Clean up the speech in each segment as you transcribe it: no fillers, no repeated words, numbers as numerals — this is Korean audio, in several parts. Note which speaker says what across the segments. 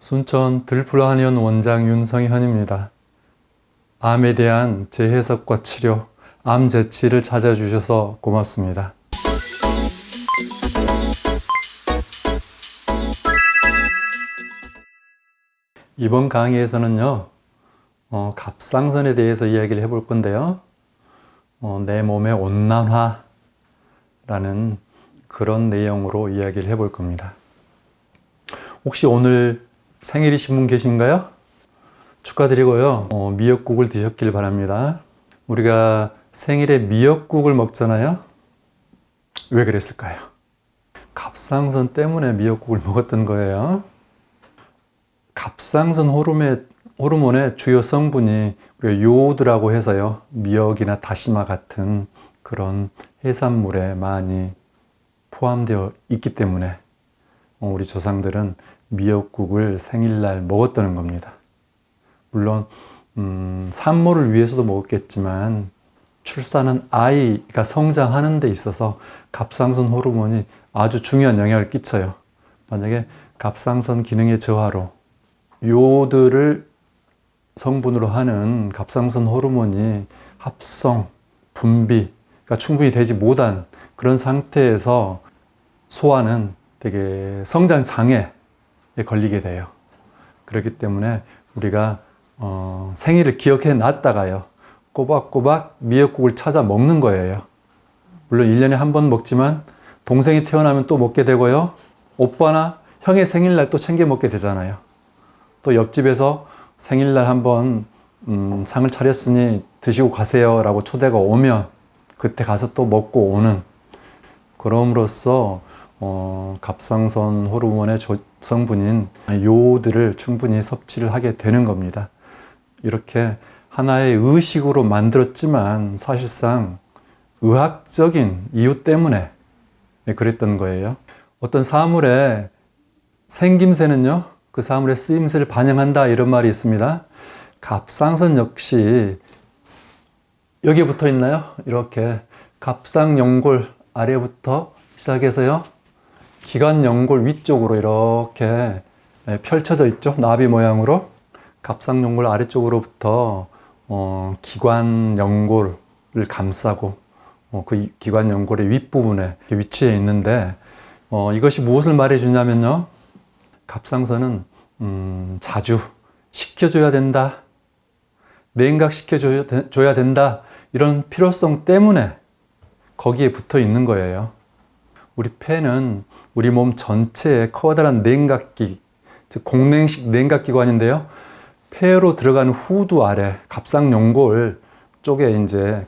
Speaker 1: 순천 들플라니언 원장 윤성현입니다. 암에 대한 재해석과 치료, 암 재치를 찾아주셔서 고맙습니다. 이번 강의에서는요, 갑상선에 대해서 이야기를 해볼 건데요. 내 몸의 온난화라는 그런 내용으로 이야기를 해볼 겁니다. 혹시 오늘 생일이신 분 계신가요? 축하드리고요. 미역국을 드셨길 바랍니다. 우리가 생일에 미역국을 먹잖아요. 왜 그랬을까요? 갑상선 때문에 미역국을 먹었던 거예요. 갑상선 호르몬의 주요 성분이 우리가 요오드라고 해서요. 미역이나 다시마 같은 그런 해산물에 많이 포함되어 있기 때문에 우리 조상들은 미역국을 생일날 먹었다는 겁니다. 물론 산모를 위해서도 먹었겠지만 출산한 아이가 성장하는 데 있어서 갑상선 호르몬이 아주 중요한 영향을 끼쳐요. 만약에 갑상선 기능의 저하로 요오드를 성분으로 하는 갑상선 호르몬이 합성, 분비가 충분히 되지 못한 그런 상태에서 소아는 되게 성장 장애에 걸리게 돼요. 그렇기 때문에 우리가 생일을 기억해 놨다가요, 꼬박꼬박 미역국을 찾아 먹는 거예요. 물론 1년에 한 번 먹지만 동생이 태어나면 또 먹게 되고요, 오빠나 형의 생일날 또 챙겨 먹게 되잖아요. 또 옆집에서 생일날 한번 상을 차렸으니 드시고 가세요 라고 초대가 오면 그때 가서 또 먹고 오는, 그럼으로써 갑상선 호르몬의 성분인 요오드를 충분히 섭취를 하게 되는 겁니다. 이렇게 하나의 의식으로 만들었지만 사실상 의학적인 이유 때문에 그랬던 거예요. 어떤 사물의 생김새는요, 그 사물의 쓰임새를 반영한다, 이런 말이 있습니다. 갑상선 역시 여기에 붙어 있나요? 이렇게 갑상연골 아래부터 시작해서요, 기관연골 위쪽으로 이렇게 펼쳐져 있죠. 나비 모양으로. 갑상연골 아래쪽으로부터 기관연골을 감싸고 그 기관연골의 윗부분에 위치해 있는데, 이것이 무엇을 말해 주냐면요, 갑상선은 자주 식혀줘야 된다, 냉각시켜줘야 된다, 이런 필요성 때문에 거기에 붙어 있는 거예요. 우리 폐는 우리 몸 전체에 커다란 냉각기, 즉 공냉식 냉각기관인데요, 폐로 들어가는 후두 아래 갑상연골 쪽에 이제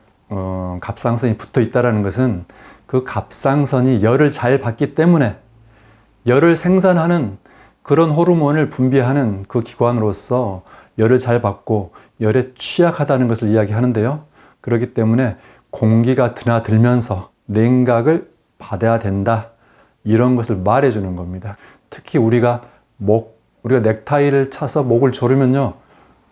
Speaker 1: 갑상선이 붙어 있다는 것은 그 갑상선이 열을 잘 받기 때문에 열을 생산하는 그런 호르몬을 분비하는 그 기관으로서 열을 잘 받고 열에 취약하다는 것을 이야기하는데요. 그렇기 때문에 공기가 드나들면서 냉각을 받아야 된다, 이런 것을 말해주는 겁니다. 특히 우리가 넥타이를 차서 목을 조르면요,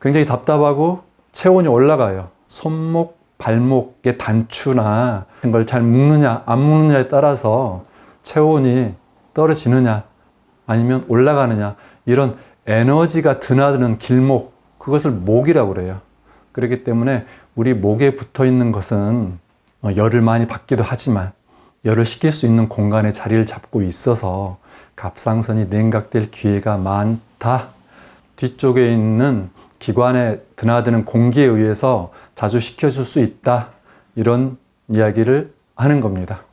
Speaker 1: 굉장히 답답하고 체온이 올라가요. 손목, 발목의 단추나 이런 걸 잘 묶느냐 안 묶느냐에 따라서 체온이 떨어지느냐 아니면 올라가느냐, 이런 에너지가 드나드는 길목, 그것을 목이라고 그래요. 그렇기 때문에 우리 목에 붙어 있는 것은 열을 많이 받기도 하지만 열을 식힐 수 있는 공간에 자리를 잡고 있어서 갑상선이 냉각될 기회가 많다. 뒤쪽에 있는 기관에 드나드는 공기에 의해서 자주 식혀줄 수 있다, 이런 이야기를 하는 겁니다.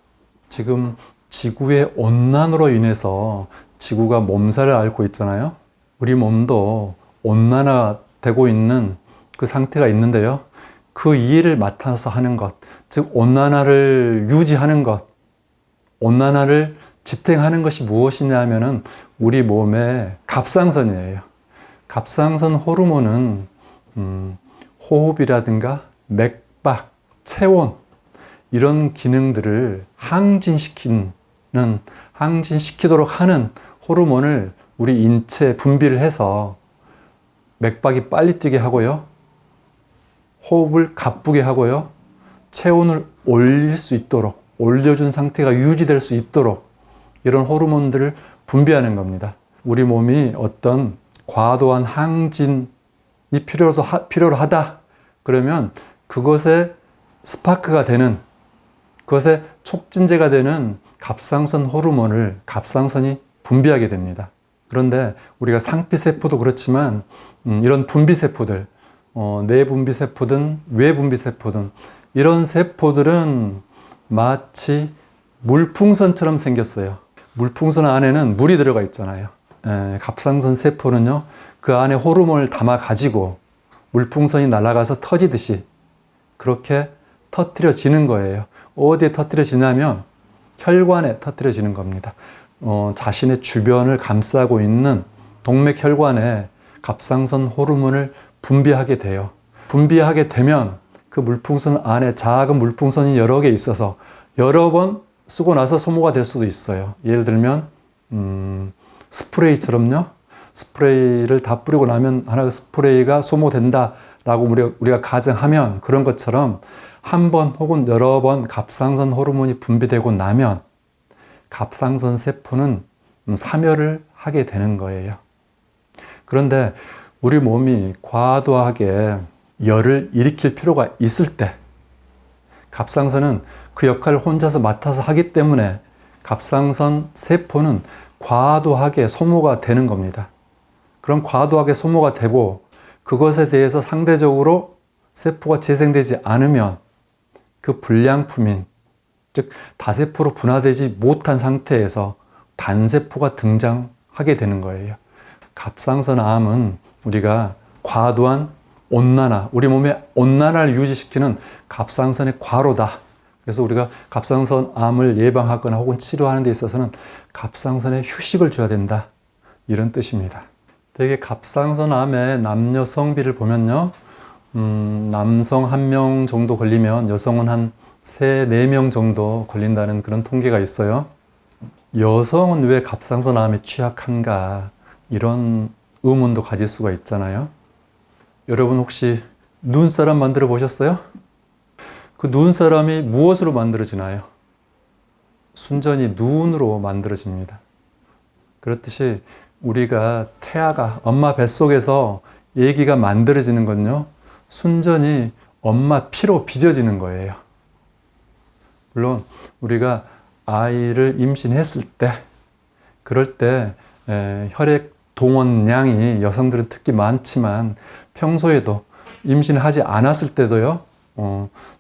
Speaker 1: 지금 지구의 온난화로 인해서 지구가 몸살을 앓고 있잖아요. 우리 몸도 온난화되고 있는 그 상태가 있는데요, 그 이해를 맡아서 하는 것, 즉 온난화를 유지하는 것, 온난화를 지탱하는 것이 무엇이냐 하면은 우리 몸의 갑상선이에요. 갑상선 호르몬은 호흡이라든가 맥박, 체온, 이런 기능들을 항진시키도록 하는 호르몬을 우리 인체에 분비를 해서 맥박이 빨리 뛰게 하고요, 호흡을 가쁘게 하고요, 체온을 올릴 수 있도록, 올려준 상태가 유지될 수 있도록 이런 호르몬들을 분비하는 겁니다. 우리 몸이 어떤 과도한 항진이 필요로 하다. 그러면 그것에 스파크가 되는, 그것에 촉진제가 되는 갑상선 호르몬을 갑상선이 분비하게 됩니다. 그런데 우리가 상피세포도 그렇지만 이런 분비세포들, 내분비세포든 외분비세포든 이런 세포들은 마치 물풍선처럼 생겼어요. 물풍선 안에는 물이 들어가 있잖아요. 갑상선 세포는요, 그 안에 호르몬을 담아 가지고 물풍선이 날아가서 터지듯이 그렇게 터뜨려지는 거예요. 어디에 터뜨려지냐면 혈관에 터뜨려지는 겁니다. 자신의 주변을 감싸고 있는 동맥혈관에 갑상선 호르몬을 분비하게 돼요. 분비하게 되면 그 물풍선 안에 작은 물풍선이 여러 개 있어서 여러 번 쓰고 나서 소모가 될 수도 있어요. 예를 들면 스프레이처럼요. 스프레이를 다 뿌리고 나면 하나의 스프레이가 소모된다라고 우리가 가정하면, 그런 것처럼 한 번 혹은 여러 번 갑상선 호르몬이 분비되고 나면 갑상선 세포는 사멸을 하게 되는 거예요. 그런데 우리 몸이 과도하게 열을 일으킬 필요가 있을 때 갑상선은 그 역할을 혼자서 맡아서 하기 때문에 갑상선 세포는 과도하게 소모가 되는 겁니다. 그럼 과도하게 소모가 되고 그것에 대해서 상대적으로 세포가 재생되지 않으면 그 불량품인, 즉 다세포로 분화되지 못한 상태에서 단세포가 등장하게 되는 거예요. 갑상선 암은 우리가 과도한 온난화, 우리 몸의 온난화를 유지시키는 갑상선의 과로다. 그래서 우리가 갑상선 암을 예방하거나 혹은 치료하는 데 있어서는 갑상선에 휴식을 줘야 된다. 이런 뜻입니다. 되게 갑상선 암의 남녀 성비를 보면요. 남성 1명 정도 걸리면 여성은 한 3, 4명 정도 걸린다는 그런 통계가 있어요. 여성은 왜 갑상선 암에 취약한가? 이런 의문도 가질 수가 있잖아요. 여러분 혹시 눈사람 만들어 보셨어요? 그 눈사람이 무엇으로 만들어지나요? 순전히 눈으로 만들어집니다. 그렇듯이 우리가 태아가 엄마 뱃속에서 아기가 만들어지는 건요, 순전히 엄마 피로 빚어지는 거예요. 물론 우리가 아이를 임신했을 때, 그럴 때 혈액 동원량이 여성들은 특히 많지만 평소에도 임신하지 않았을 때도요,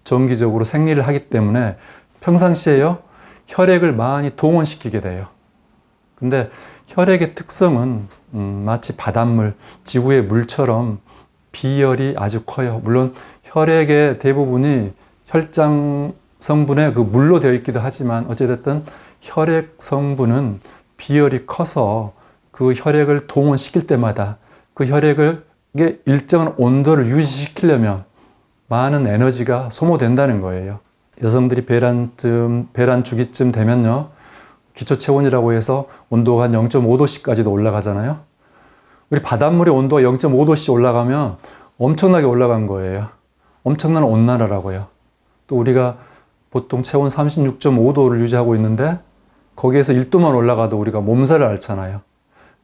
Speaker 1: 정기적으로 생리를 하기 때문에 평상시에요, 혈액을 많이 동원시키게 돼요. 근데 혈액의 특성은 마치 바닷물, 지구의 물처럼 비열이 아주 커요. 물론 혈액의 대부분이 혈장 성분의 그 물로 되어 있기도 하지만 어찌됐든 혈액 성분은 비열이 커서 그 혈액을 동원시킬 때마다 그 혈액의 일정한 온도를 유지시키려면 많은 에너지가 소모된다는 거예요. 여성들이 배란 주기쯤 되면요, 기초 체온이라고 해서 온도가 한 0.5도씨까지도 올라가잖아요. 우리 바닷물의 온도가 0.5도씨 올라가면 엄청나게 올라간 거예요. 엄청난 온난화라고요. 또 우리가 보통 체온 36.5도를 유지하고 있는데 거기에서 1도만 올라가도 우리가 몸살을 앓잖아요.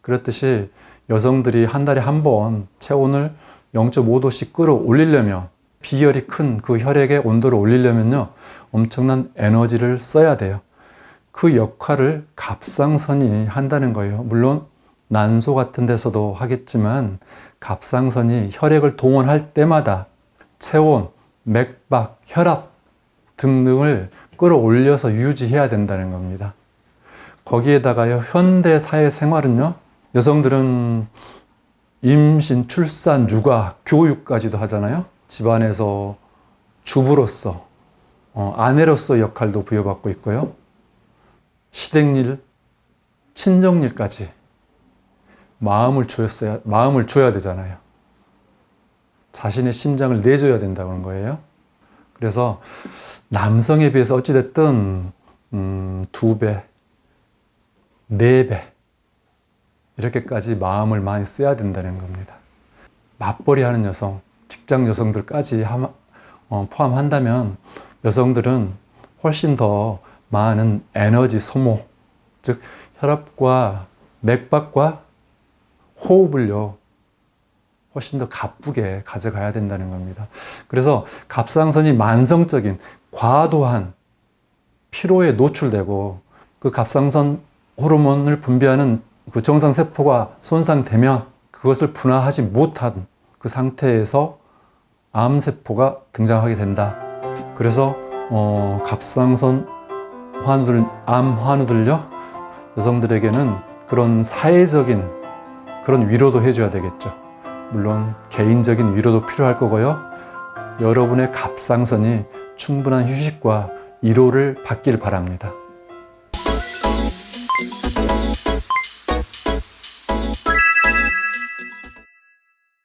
Speaker 1: 그렇듯이 여성들이 한 달에 한 번 체온을 0.5도씩 끌어올리려면, 비열이 큰 그 혈액의 온도를 올리려면요, 엄청난 에너지를 써야 돼요. 그 역할을 갑상선이 한다는 거예요. 물론 난소 같은 데서도 하겠지만 갑상선이 혈액을 동원할 때마다 체온, 맥박, 혈압 등등을 끌어올려서 유지해야 된다는 겁니다. 거기에다가요, 현대 사회 생활은요, 여성들은 임신, 출산, 육아, 교육까지도 하잖아요. 집안에서 주부로서, 아내로서 역할도 부여받고 있고요. 시댁일, 친정일까지 마음을 줘야 되잖아요. 자신의 심장을 내줘야 된다는 거예요. 그래서 남성에 비해서 어찌됐든 2배, 4배 이렇게까지 마음을 많이 써야 된다는 겁니다. 맞벌이 하는 여성, 직장 여성들까지 포함한다면 여성들은 훨씬 더 많은 에너지 소모, 즉 혈압과 맥박과 호흡을요, 훨씬 더 가쁘게 가져가야 된다는 겁니다. 그래서 갑상선이 만성적인 과도한 피로에 노출되고 그 갑상선 호르몬을 분비하는 그 정상세포가 손상되면 그것을 분화하지 못한 그 상태에서 암세포가 등장하게 된다. 그래서 갑상선 환우들, 암 환우들요, 여성들에게는 그런 사회적인 그런 위로도 해줘야 되겠죠. 물론 개인적인 위로도 필요할 거고요. 여러분의 갑상선이 충분한 휴식과 위로를 받길 바랍니다.